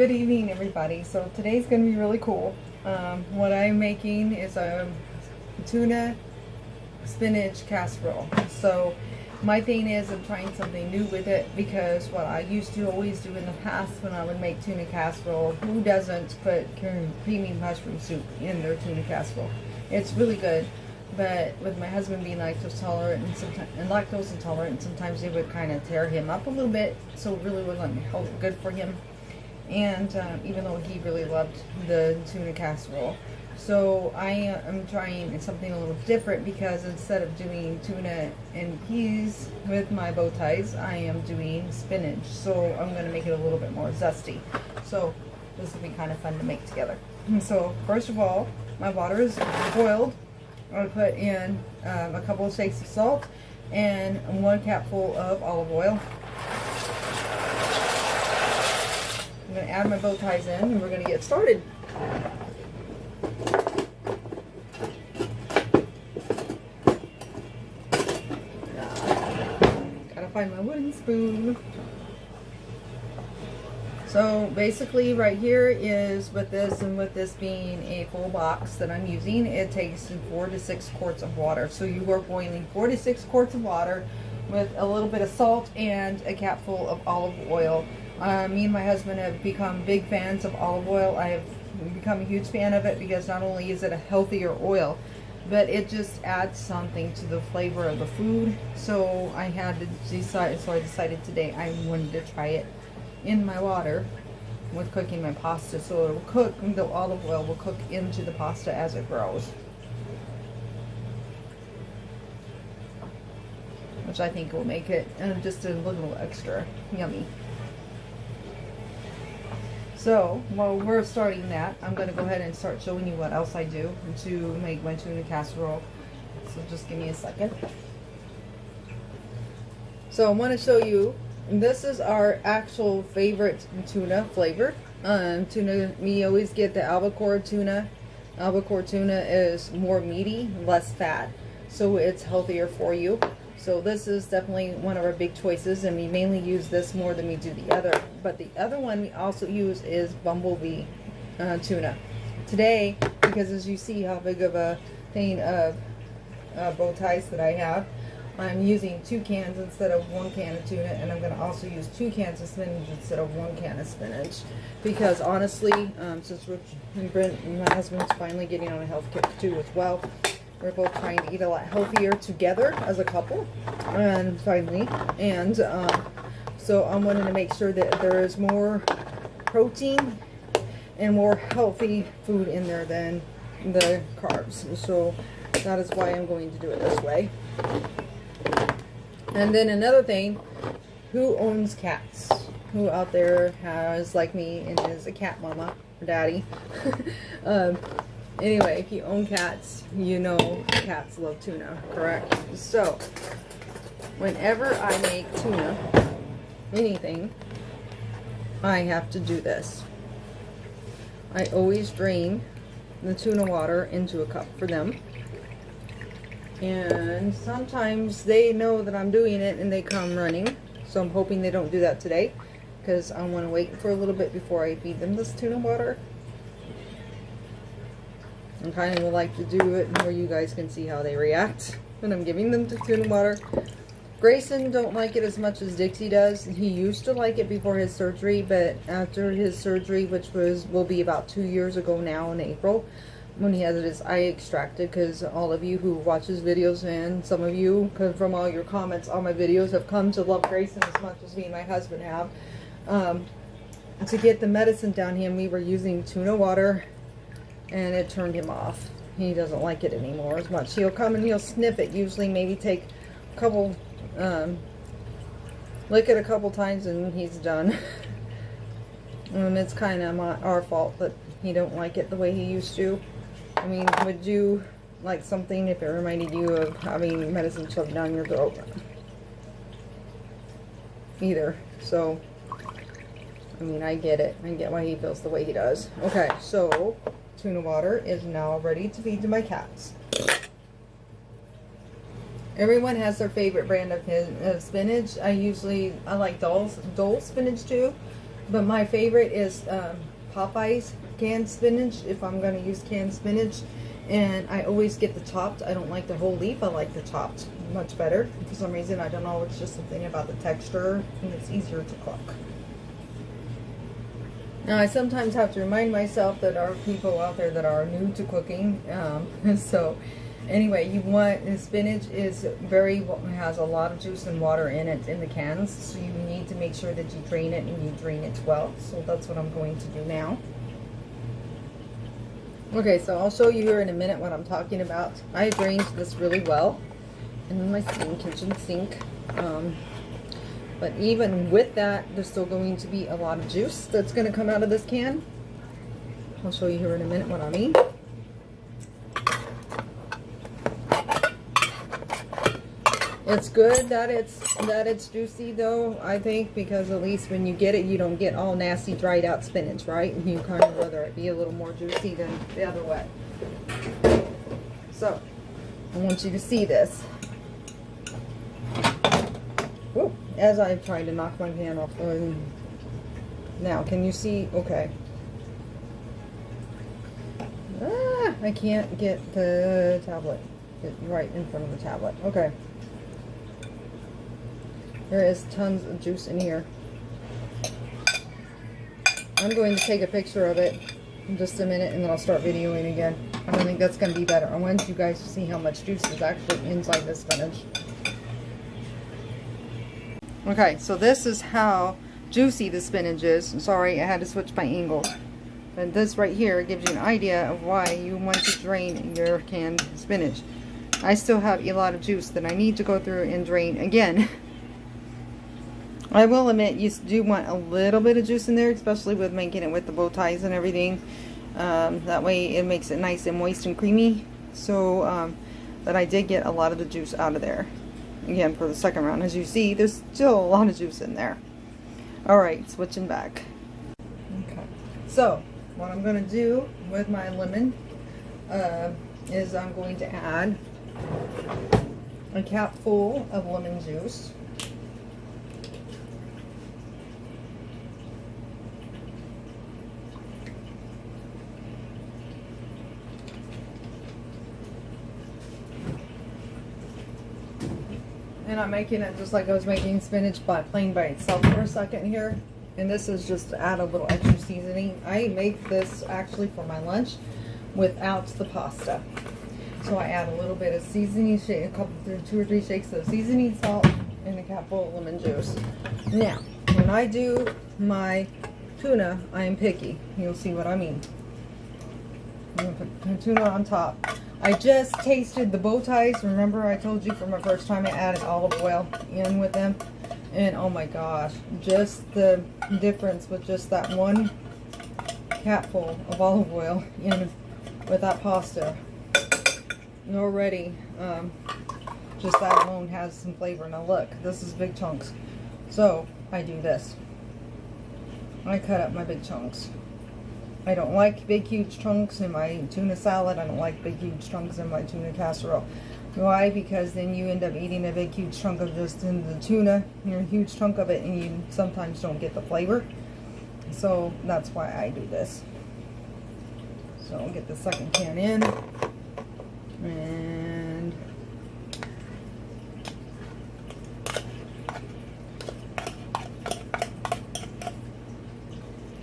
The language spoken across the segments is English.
Good evening, everybody. So today's going to be really cool. What I'm making is a tuna spinach casserole. So my thing is I'm trying something new with it, because what I used to always do in the past when I would make tuna casserole, who doesn't put creamy mushroom soup in their tuna casserole? It's really good. But with my husband being lactose intolerant, and sometimes it would kind of tear him up a little bit, so it really wasn't good for him. And even though he really loved the tuna casserole, so I am trying something a little different, because instead of doing tuna and peas with my bow ties, I am doing spinach. So I'm going to make it a little bit more zesty. So this will be kind of fun to make together. So first of all, my water is boiled. I'll put in a couple of shakes of salt and 1 capful of olive oil. I'm going to add my bow ties in, and we're going to get started. Gotta find my wooden spoon. So basically right here is with this, and with this being a full box that I'm using, it takes 4 to 6 quarts of water. So you are boiling 4 to 6 quarts of water with a little bit of salt and a capful of olive oil. Me and my husband have become big fans of olive oil. I have become a huge fan of it because not only is it a healthier oil, but it just adds something to the flavor of the food. So I had to decide, so I decided today I wanted to try it in my water with cooking my pasta, so it will cook, the olive oil will cook into the pasta as it grows, which I think will make it just a little extra yummy. So while we're starting that, I'm going to go ahead and start showing you what else I do to make my tuna casserole. So just give me a second. So I want to show you, this is our actual favorite tuna flavor. Tuna, we always get the albacore tuna. Albacore tuna is more meaty, less fat, so it's healthier for you. So this is definitely one of our big choices, and we mainly use this more than we do the other. But the other one we also use is bumblebee tuna. Today, because as you see how big of a thing of bow ties that I have, I'm using 2 cans instead of 1 can of tuna, and I'm going to also use 2 cans of spinach instead of 1 can of spinach. Because honestly, since Rich and Brent, my husband's finally getting on a health kick too as well, we're both trying to eat a lot healthier together as a couple, and finally, and so I'm wanting to make sure that there is more protein and more healthy food in there than the carbs. So that is why I'm going to do it this way. And then another thing, who owns cats? Who out there has, like me, and is a cat mama or daddy? Anyway, if you own cats, you know cats love tuna, correct? So whenever I make tuna, anything, I have to do this. I always drain the tuna water into a cup for them. And sometimes they know that I'm doing it and they come running. So I'm hoping they don't do that today, because I want to wait for a little bit before I feed them this tuna water. I kind of would like to do it where you guys can see how they react when I'm giving them the tuna water. Grayson don't like it as much as Dixie does. He used to like it before his surgery, but after his surgery, which will be about 2 years ago now in April, when he had his eye extracted, because all of you who watch his videos, and some of you, from all your comments on my videos, have come to love Grayson as much as me and my husband have. To get the medicine down him, we were using tuna water, and it turned him off. He doesn't like it anymore as much. He'll come and he'll sniff it, usually maybe take a couple, lick it a couple times, and he's done. It's kind of our fault that he don't like it the way he used to. I mean, would you like something if it reminded you of having medicine shoved down your throat? Either. So, I mean, I get it. I get why he feels the way he does. Okay, so tuna water is now ready to feed to my cats. Everyone has their favorite brand of spinach. I like Dole spinach too. But my favorite is Popeye's canned spinach, if I'm going to use canned spinach. And I always get the chopped. I don't like the whole leaf. I like the chopped much better. For some reason, I don't know. It's just something about the texture, and it's easier to cook. Now, I sometimes have to remind myself that there are people out there that are new to cooking. So, anyway, you want, the spinach is has a lot of juice and water in it in the cans. So you need to make sure that you drain it, and you drain it well. So that's what I'm going to do now. Okay, so I'll show you here in a minute what I'm talking about. I drained this really well in my kitchen sink. But even with that, there's still going to be a lot of juice that's going to come out of this can. I'll show you here in a minute what I mean. It's good that it's juicy though, I think, because at least when you get it, you don't get all nasty dried out spinach, right? You kind of rather it be a little more juicy than the other way. So, I want you to see this. Whoa, as I try to knock my pan off. Now, can you see? Okay. I can't get the tablet. Get right in front of the tablet. Okay. There is tons of juice in here. I'm going to take a picture of it in just a minute, and then I'll start videoing again. I don't think that's going to be better. I want you guys to see how much juice is actually inside this spinach. Okay, so this is how juicy the spinach is. Sorry, I had to switch my angle. And this right here gives you an idea of why you want to drain your canned spinach. I still have a lot of juice that I need to go through and drain again. I will admit, you do want a little bit of juice in there, especially with making it with the bow ties and everything. That way it makes it nice and moist and creamy. So, but I did get a lot of the juice out of there. Again, for the second round, as you see, there's still a lot of juice in there. Alright, switching back. Okay, so what I'm going to do with my lemon is I'm going to add a cap full of lemon juice. And I'm making it just like I was making spinach plain by itself for a second here. And this is just to add a little extra seasoning. I make this actually for my lunch without the pasta. So I add a little bit of seasoning, two or three shakes of seasoning salt, and a cap full of lemon juice. Now, when I do my tuna, I am picky. You'll see what I mean. I'm going to put tuna on top. I just tasted the bow ties. Remember I told you for my first time I added olive oil in with them. And oh my gosh, just the difference with just that one capful of olive oil in with that pasta. And already, just that alone has some flavor. Now look, this is big chunks. So I do this. I cut up my big chunks. I don't like big huge chunks in my tuna salad. I don't like big huge chunks in my tuna casserole. Why? Because then you end up eating a big huge chunk of just in the tuna, a huge chunk of it, and you sometimes don't get the flavor. So that's why I do this. So I'll get the second can in, and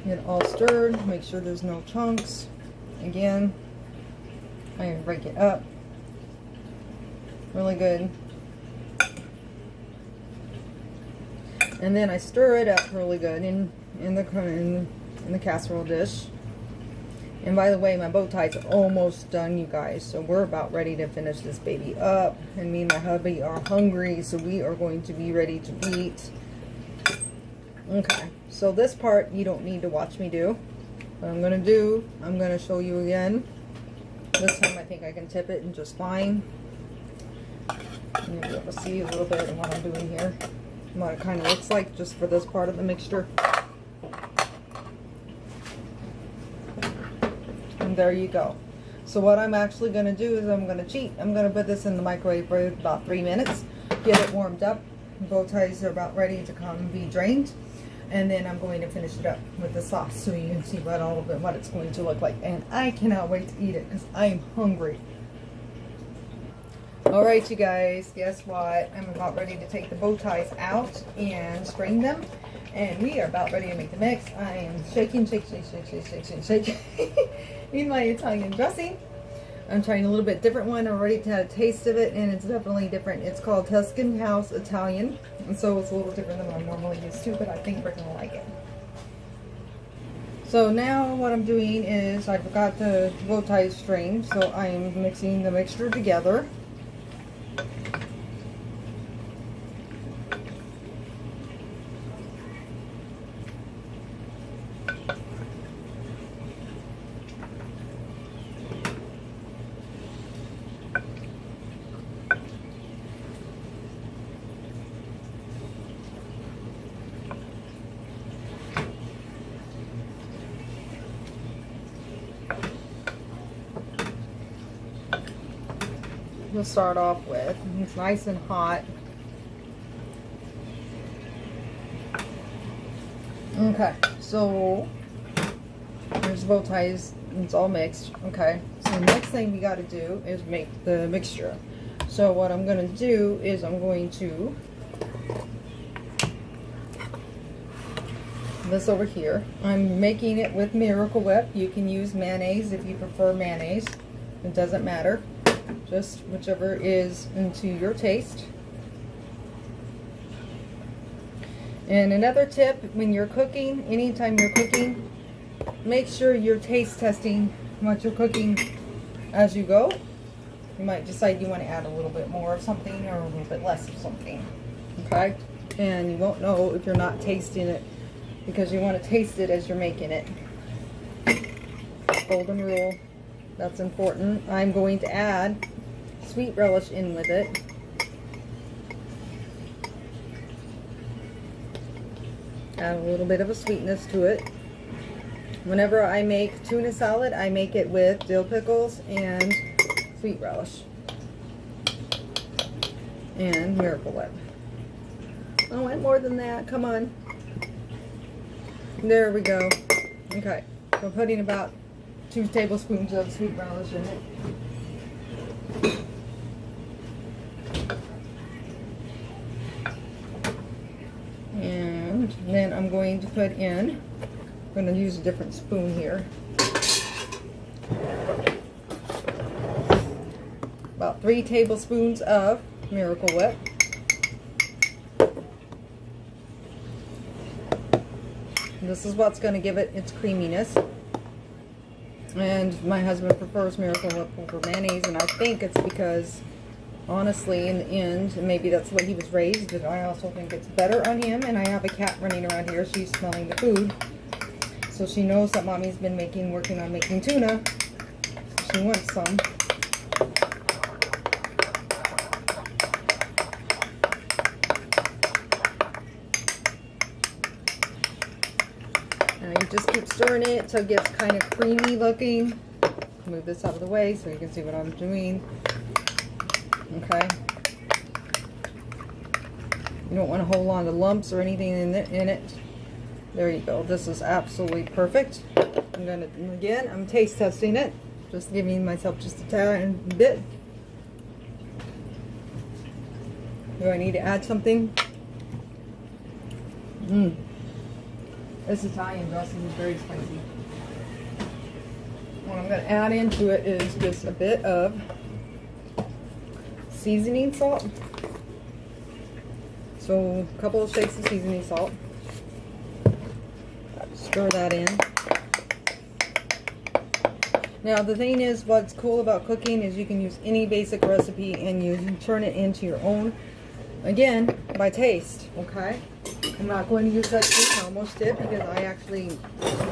get it all stirred. Make sure there's no chunks. Again, I break it up really good, and then I stir it up really good in the casserole dish. And by the way, my bow ties are almost done, you guys, so we're about ready to finish this baby up. And me and my hubby are hungry, so we are going to be ready to eat. Okay, so this part you don't need to watch me do. What I'm going to do, I'm going to show you again. This time I think I can tip it in just fine. You'll be able to see a little bit of what I'm doing here, what it kind of looks like just for this part of the mixture. And there you go. So what I'm actually going to do is I'm going to cheat. I'm going to put this in the microwave for about 3 minutes, get it warmed up. The bow ties are about ready to come be drained. And then I'm going to finish it up with the sauce so you can see what it's going to look like. And I cannot wait to eat it because I am hungry. Alright, you guys, guess what? I'm about ready to take the bow ties out and strain them. And we are about ready to make the mix. I am shaking in my Italian dressing. I'm trying a little bit different one. I already had a taste of it, and it's definitely different. It's called Tuscan House Italian, and so it's a little different than what I'm normally used to, but I think we're going to like it. So now what I'm doing is I've got the bow ties strained, so I am mixing the mixture together. We'll start off with, it's nice and hot. Okay, so there's bow ties, it's all mixed. Okay, so the next thing we got to do is make the mixture. So what I'm going to do is I'm going to this over here. I'm making it with Miracle Whip. You can use mayonnaise if you prefer mayonnaise. It doesn't matter. Just whichever is into your taste. And another tip, when you're cooking, anytime you're cooking, make sure you're taste testing what you're cooking as you go. You might decide you want to add a little bit more of something or a little bit less of something. Okay? And you won't know if you're not tasting it because you want to taste it as you're making it. Golden rule. That's important. I'm going to add sweet relish in with it. Add a little bit of a sweetness to it. Whenever I make tuna salad, I make it with dill pickles and sweet relish. And Miracle Whip. I want more than that. Come on. There we go. Okay. So putting about 2 tablespoons of sweet relish in it. And then I'm going to put in, I'm going to use a different spoon here, about 3 tablespoons of Miracle Whip. This is what's going to give it its creaminess. And my husband prefers Miracle Whip over mayonnaise, and I think it's because, honestly, in the end, maybe that's what he was raised, but I also think it's better on him. And I have a cat running around here. She's smelling the food. So she knows that Mommy's been working on making tuna. She wants some. Now you just keep stirring it till it gets kind of creamy looking. Move this out of the way so you can see what I'm doing. Okay. You don't want to hold on to lumps or anything in it. There you go. This is absolutely perfect. I'm going to, again, I'm taste testing it. Just giving myself just a tiny bit. Do I need to add something? This Italian dressing is very spicy. What I'm going to add into it is just a bit of seasoning salt. So a couple of shakes of seasoning salt. Stir that in. Now the thing is, what's cool about cooking is you can use any basic recipe and you can turn it into your own, again, by taste, okay? I'm not going to use that spoon. I almost did because I actually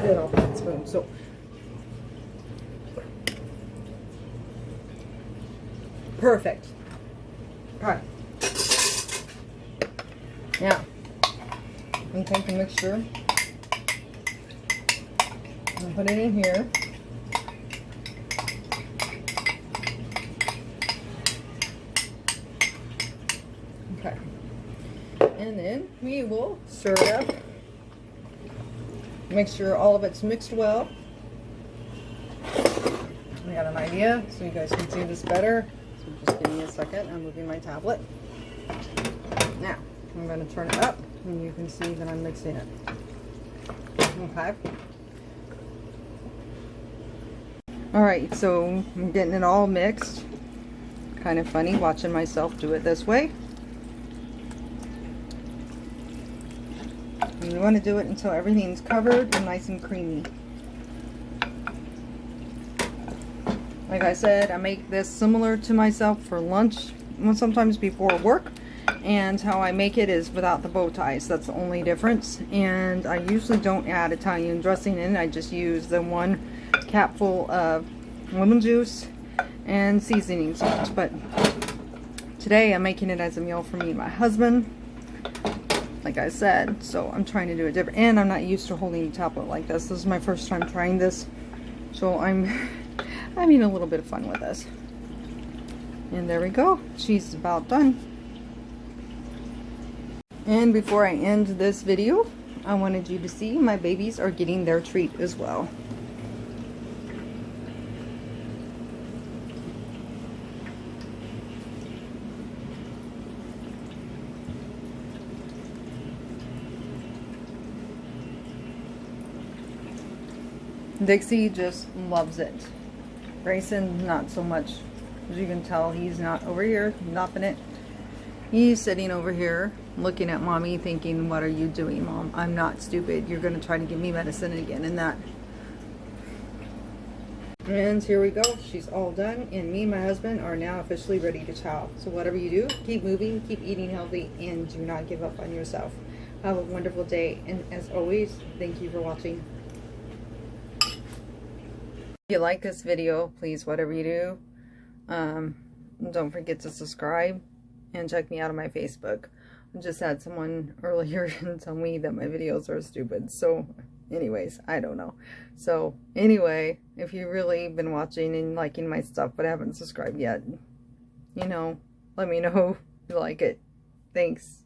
did off that spoon. So perfect. Okay. Now, I'm going to take the mixture and put it in here. Okay. And then we will stir it up Make sure all of it's mixed well. I got an idea so you guys can see this better. So just give me a second. I'm moving my tablet. Now, I'm going to turn it up and you can see that I'm mixing it. Okay. Alright, so I'm getting it all mixed. Kind of funny watching myself do it this way. And you want to do it until everything's covered and nice and creamy. Like I said, I make this similar to myself for lunch, sometimes before work. And how I make it is without the bow ties. That's the only difference. And I usually don't add Italian dressing in. I just use the 1 capful of lemon juice and seasoning salt. But today I'm making it as a meal for me and my husband, like I said. So I'm trying to do it different. And I'm not used to holding a tablet like this. This is my first time trying this. So I'm having a little bit of fun with this. And there we go. She's about done. And before I end this video, I wanted you to see my babies are getting their treat as well. Dixie just loves it. Grayson, not so much. As you can tell, he's not over here nopping it. He's sitting over here looking at mommy thinking, what are you doing, Mom? I'm not stupid. You're going to try to give me medicine again and that. And here we go. She's all done. And me and my husband are now officially ready to chow. So whatever you do, keep moving, keep eating healthy, and do not give up on yourself. Have a wonderful day. And as always, thank you for watching. If you like this video, please, whatever you do, don't forget to subscribe and check me out on my Facebook. I just had someone earlier tell me that my videos are stupid. So anyways, I don't know. So anyway, if you've really been watching and liking my stuff but haven't subscribed yet, you know, let me know if you like it. Thanks.